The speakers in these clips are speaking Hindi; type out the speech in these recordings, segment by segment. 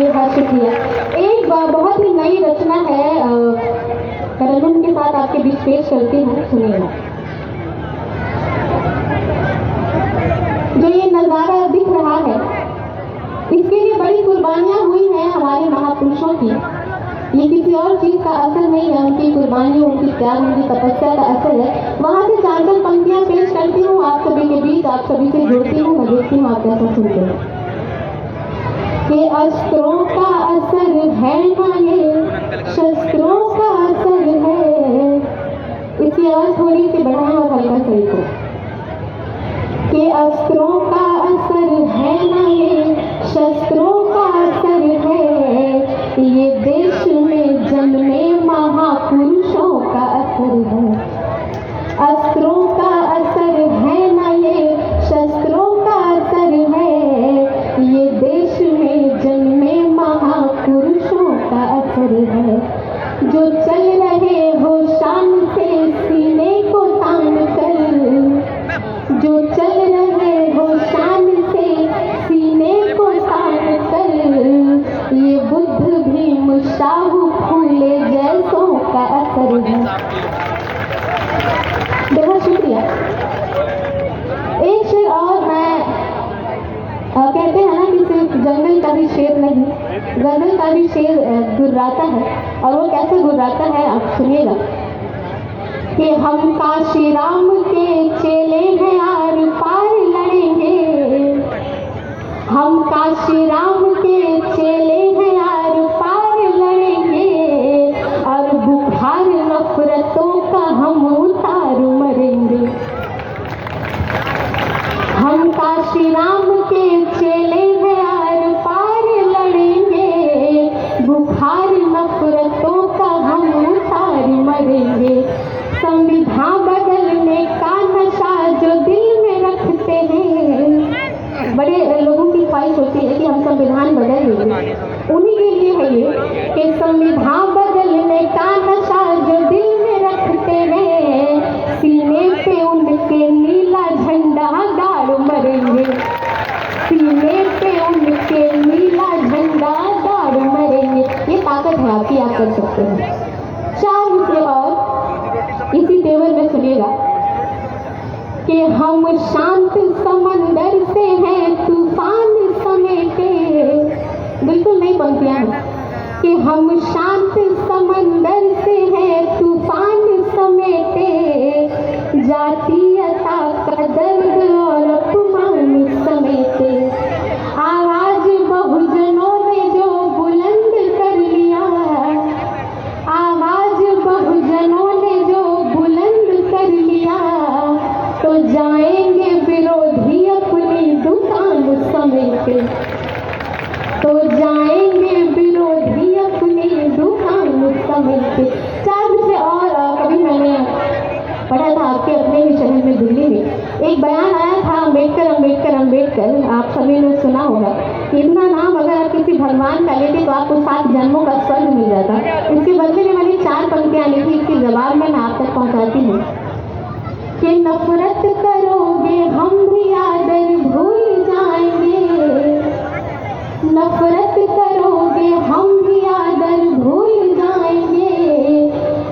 बेहद शुक्रिया। एक बहुत ही नई रचना है तरन्नुम के साथ आपके बीच पेश करती हूँ, सुनिएगा। जो ये नज़ारा दिख रहा है, इसके लिए बड़ी कुर्बानियाँ हुई हैं हमारे महापुरुषों की। ये किसी और चीज़ का असर नहीं है, उनकी कुर्बानियों, उनकी त्याग, उनकी तपस्या का असर है। वहाँ से 4 पंक्तियाँ पेश करती हूँ आप सभी के बीच, आप सभी से जुड़ती हूँ, मैं देखती हूँ आप कैसा सुनते हैं। कि अस्त्रों का असर है ना ये, शस्त्रों का असर है। इसकी आवाज़ थोड़ी सी बढ़ाएं और हल्का सही को। कि अस्त्रों का असर है ना ये, शस्त्रों का असर है, ये देश में जन्मे महापुरुषों का असर है। अस्त्रों का असर है ना ये, शस्त्रों का असर है, ये देश में जन्मे महापुरुषों का असर है। जो चल रहे हो शान से सीने को तान कर, जो चल रहे हो शान से सीने को तान कर, ये बुद्ध भीम शाहू फूले जैसों का असर है। बेहद शुक्रिया। एक शेर और मैं कहते हैं ना कि सिर्फ जंगल का भी शेर नहीं, गजल का भी शेर गुर्राता है। और वो कैसे गुर्राता है आप सुनिएगा। कि हम काशी राम के चेले हैं, आर पार लड़ेंगे। हम काशी राम के चेले हैं, आर पार लड़ेंगे। और बुखार नफरतों का हम उतार मरेंगे। हम काशी राम के चेले हैं, आर पार लड़ेंगे। बुखार नफरतों का हम उतार मरेंगे। संविधान बदलने का नशा जो दिल में रखते हैं, बड़े लोगों की ख्वाहिश होती है कि हम संविधान बदल देंगे, उन्हीं के लिए है ये। कि संविधान बदलने का नशा जो दिल में रखते हैं, सीने पे उनके नीला झंडा गाड़ मरेंगे। सीने पे उनके नीला झंडा गाड़ मरेंगे। ये ताकत है आपकी, आप कर सकते हैं। 4 मिसरे और इसी तेवर में सुनिएगा। कि हम शांत समंदर से हैं तूफान समेटे। बिल्कुल नई पंक्तियां हैं। कि हम शांत समंदर से हैं तूफान समेटे, जातीयता का दर्द और अपमान समेटे। आवाज बहुजनों ने जो बुलंद कर लिया, आवाज बहुजनों ने जो बुलंद कर लिया, तो जाएंगे विरोधी अपनी दुकान समेटे। तो जाएंगे विरोधी अपनी दुकान समेटे। 4 से और कभी मैंने पढ़ा था आपके अपने ही शहर में, दिल्ली में एक बयान आया था, अम्बेडकर अम्बेडकर अम्बेडकर। आप सभी ने सुना होगा कि इतना नाम अगर आप किसी भगवान का लेते तो आपको 7 जन्मों का स्वर्ग मिल जाता। इसके बदले में मैंने 4 पंक्तियां लिखी, इसके जवाब में मैं आप तक पहुंचाती हूँ। कि नफरत करोगे हम भी आदर भूल जाएंगे। नफरत करोगे हम भी आदर भूल जाएंगे।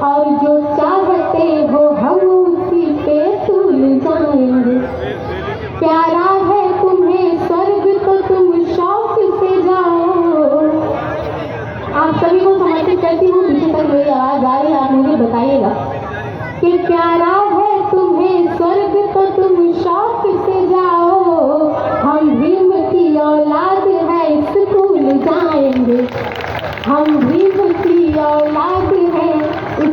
और जो चाहते हो हम उसी पे तुल जाएंगे। प्यारा है तुम्हें स्वर्ग तो तुम शौक से जाओ। आप सभी को समर्पित करती हूँ, पीछे तक मेरी आवाज आ रही है, आप मुझे बताइएगा। कि प्यारा है तुम्हें स्वर्ग तो तुम शौक से जाओ। हम भीम की औलाद है स्कूल जाएंगे। हम भीम की औलाद है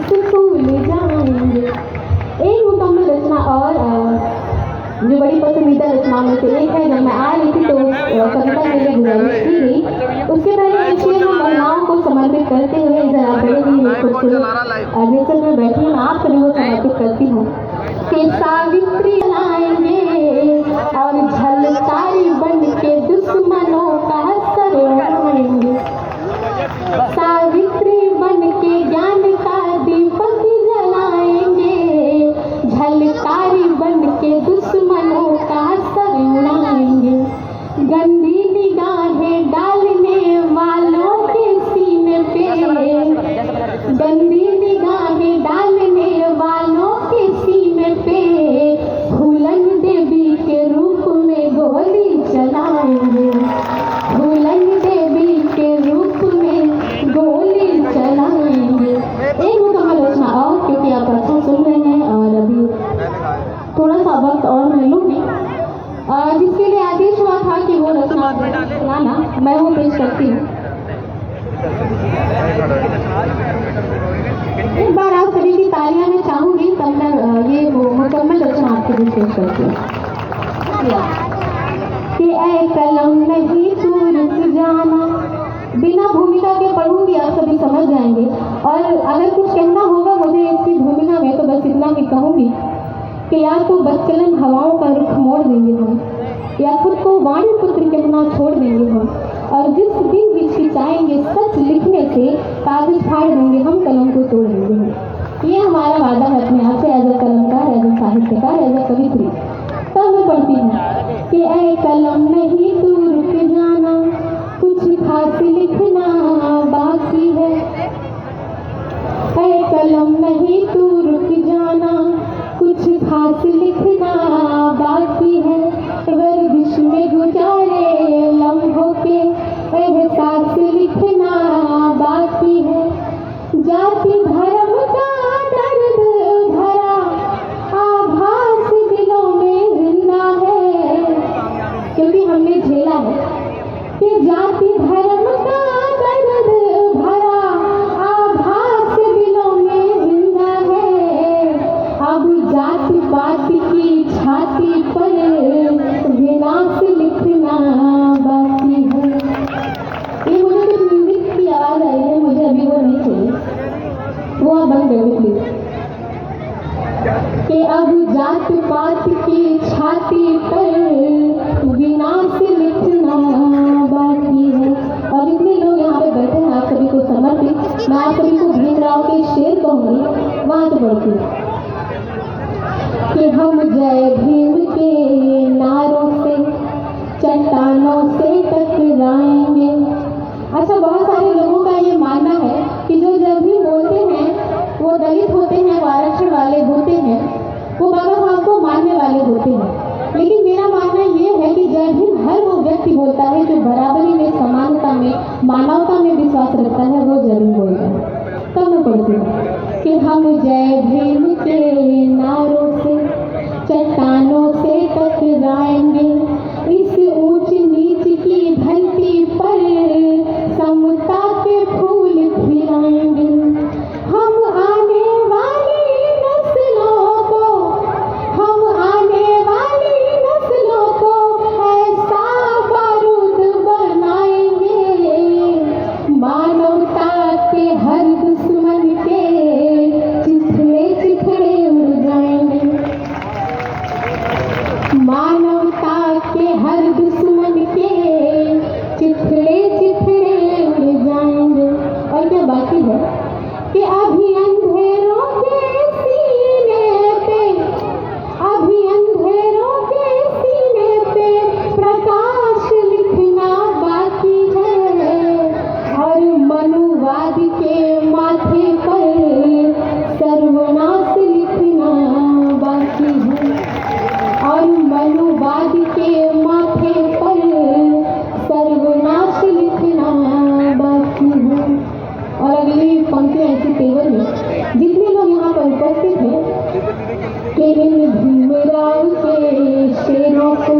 स्कूल जाएंगे। एक मुकम्मल रचना और जो बड़ी पसंदीदा रचनाओं में से एक है। जब मैं आ रही थी तो कविता के लिए गुजारिश की गई। उसके पहले इसलिए हम महिलाओं को समर्पित करते हुए इधर आप बड़े ही खूबसूरत अग्रसर में बैठी हूँ, आप सभी को समर्पित करती हूँ। कि सावित्री लाएंगे और झलकारी बन के दुश्मनों का सर उड़ाएंगे। सावित्री बन के ज्ञान का दीपक जलाएंगे। झलकारी बन के दुश्मनों का सर उड़ाएंगे। मैं वो पेश करती हूँ। एक बार आप सभी की तालियां मैं चाहूंगी, तब मैं ये मुकम्मल रचना आपके बीच पेश करती हूँ कि ऐ कलम नहीं तू रुक जाना। बिना भूमिका के पढ़ूंगी, आप सभी समझ जाएंगे। और अगर कुछ कहना होगा मुझे इसकी भूमिका में, तो बस इतना ही कहूंगी कि या तो बदचलन हवाओं का रुख मोड़ देंगे हम, या खुद को वाणी पुत्र कहना छोड़ देंगे हम। और जिस दिन हिचकिचाएंगे सच लिखने से, कागज फाड़ देंगे हम, कलम को तोड़ देंगे हम। ये हमारा वादा है अपने आप से, एज ए कलमकार, एज ए साहित्यकार, एज ए कवित्री। तब मैं पढ़ती हूँ कि ऐ कलम नहीं तू रुक जाना, कुछ खास लिखना बाकी है। ऐ कलम नहीं तू रुक जाना, कुछ खास लिखना बाकी है। गर्दिश में गुजारे लम्हों के एहसास लिखना बाकी है। जाति धर्म का दर्द भरा आभास दिलों में जिंदा है, क्योंकि हमने झेला है कि जाति धर्म का दर्द भरा आभास दिलों में जिंदा है। अब जाति पात की छाती पर विनाश लिखना बाकी है। ये मुझे कुछ म्यूजिक की आवाज आई है, मुझे अभी वो नहीं चाहिए, वो आप बंद कर दो प्लीज। कि अब जात पात की छाती पर विनाश लिखना बाकी है। और जितने लोग यहाँ पे बैठे हैं आप सभी को समर्पित, मैं आप सभी को भीमराव के शेर कहूंगी, वहां से पढ़ती हूँ कि हम जय भीम के नारों से चट्टानों से टकराएंगे। अच्छा, बहुत सारे लोगों का ये मानना है कि जो जय भीम बोलते हैं वो दलित होते हैं, वो आरक्षण वाले होते हैं, वो बाबा साहब को मानने वाले होते हैं। लेकिन मेरा मानना ये है कि जय भीम हर वो व्यक्ति बोलता है जो बराबरी में, समानता में, मानवता में विश्वास रखता है, वो जय भीम बोलता है। तब मैं पढ़ती हूँ कि हम जय भीम के नारों से चट्टानों से टकराएंगे। इस ऊंच नीच की धरती पर समता के फूल खिलाएंगे। हम आने वाली नस्लों को, हम आने वाली नस्लों को ऐसा बारूद बनाएंगे। मानवता के हर दुश्मन के चिथड़े चिथड़े उड़ जाएंगे। मानवता के हर दुश्मन के चिथड़े चिथड़े उड़ जाएंगे। और क्या बाकी है कि अभी अंधेरों के सीने पे, अभी अंधेरों के सीने पे प्रकाश लिखना बाकी है। और मनुवाद के माथे पर सर्वनाश लिखना बाकी है। और मनुवाद के माथे पर सर्वनाश लिखना बाकी है। और अगली पंक्तियां ऐसी तेवर में जितने लोग यहाँ पर उपस्थित हैं कि इन भीमराव के शेरों को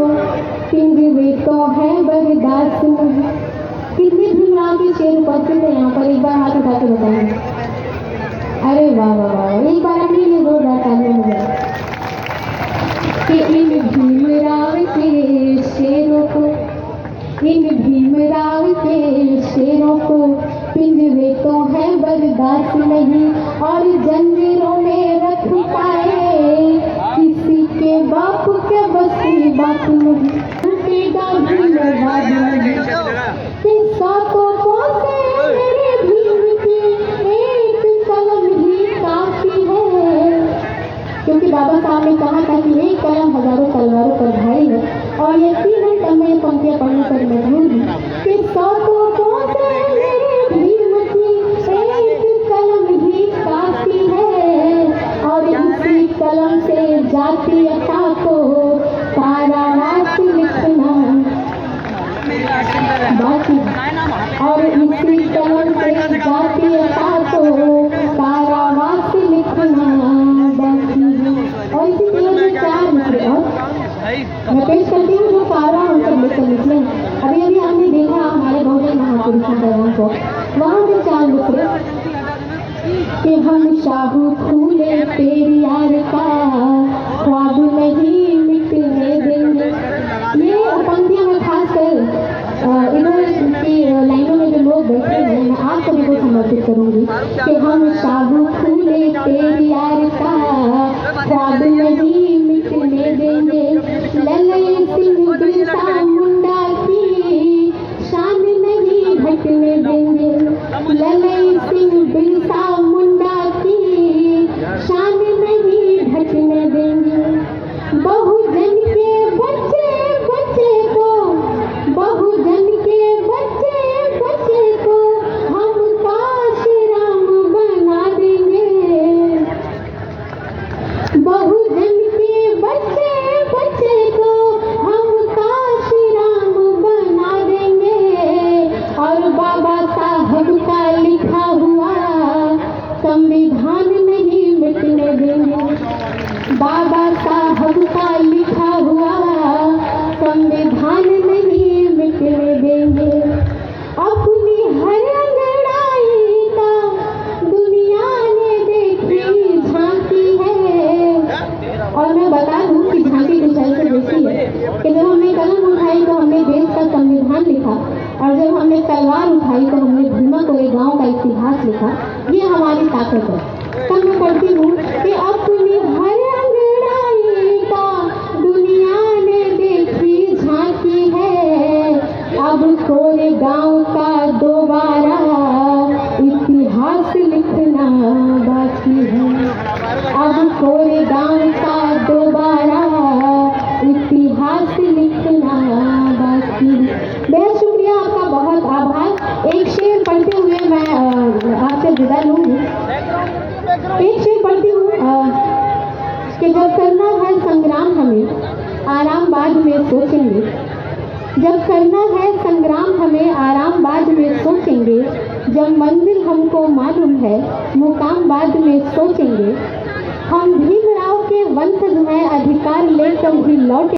पिंजरे तो है बर्दाश्त नहीं। कितने भीमराव के शेर उपस्थित है यहाँ पर, एक बार हाथ उठा के बताएंगे। अरे वाह वाह वाह, एक बार अपने लिए जोरदार तालियां हो जाए कि इन भीमराव के शेरों को, इन भीमराव के शेरों को पिंजरे तो है बर्दाश्त नहीं। और जंजीरों में रख पाए किसी के बाप के बस की बात नहीं। टूटेगा भीमराव नहीं कि सातों को से मेरे भीम की एक कलम ही काफी है। क्योंकि बाबा साहब ने कहा था कि एक कलम हजारों तलवारों पर भारी है। और यकीनन तब मैं पंक्तियां पढ़ने पर मजबूर हूँ कि सातों को से मेरे भीम की एक कलम ही काफी है। और इसी कलम से जातीयता को कारावास लिखना बाकी। और इसी कलम से जातीयता को कारावास लिखना बाकी। और इसी कलम में चार मिसरे और मैं पेश करती हूँ जो कारा हम सब लिखने। अभी अभी हमने देखा कि हम शाहू फूले तेरी यार का ख्वाब नहीं मिटने देंगे। ये पंक्तियां मैं खासकर इधर की लाइनों में जो लोग बैठे हैं मैं आप सभी को समर्पित करूंगी कि हम शाहू फूले तेरी यार का ख्वाब नहीं मिटने देंगे। ललय सिंह बिरसा मुंडा की शान नहीं घटने देंगे। ललय सिंह बिरसा मुंडा की शान नहीं घटने देंगे। बहुजन के बच्चे बच्चे को बहुजन के बच्चे बच्चे को हम काशीराम बना देंगे। बहुजन के बच्चे बच्चे को हम काशीराम बना देंगे। और बाबा साहब का लिखा हुआ संविधान नहीं मिटने देंगे। बाबा साहब का लिखा हुआ संविधान नहीं मिटने देंगे। अपनी हर अंगड़ाई का दुनिया ने देखी झांकी है। और मैं बता दूं कि झांकी कुछ ऐसे देखी है कि जब हमने कलम उठाई तो हमने देश का संविधान लिखा, और जब हमने तलवार उठाई तो हमने भीमा कोरे गांव का इतिहास लिखा। ये हमारी ताकत है। तब मैं पढ़ती हूँ कि अपनी हर अंगड़ाई का दुनिया ने देखी झांकी है। अब कोरे गांव का दोबारा इतिहास लिखना बाकी है। अब कोरे गांव का दोबारा इतिहास लिखना बाकी है। बेहद शुक्रिया, आपका बहुत आभार। एक शेर पढ़ते हुए मैं आपसे विदा लूंगी। एक शेर पढ़ती हूँ कि जब करना है संग्राम हमें आराम बाद में सोचेंगे। जब करना है संग्राम हमें आराम बाद में सोचेंगे। जब मंजिल हमको मालूम है मुकाम बाद में सोचेंगे। हम भीमराव के वंशज हैं, अधिकार लेकर ही लौटे।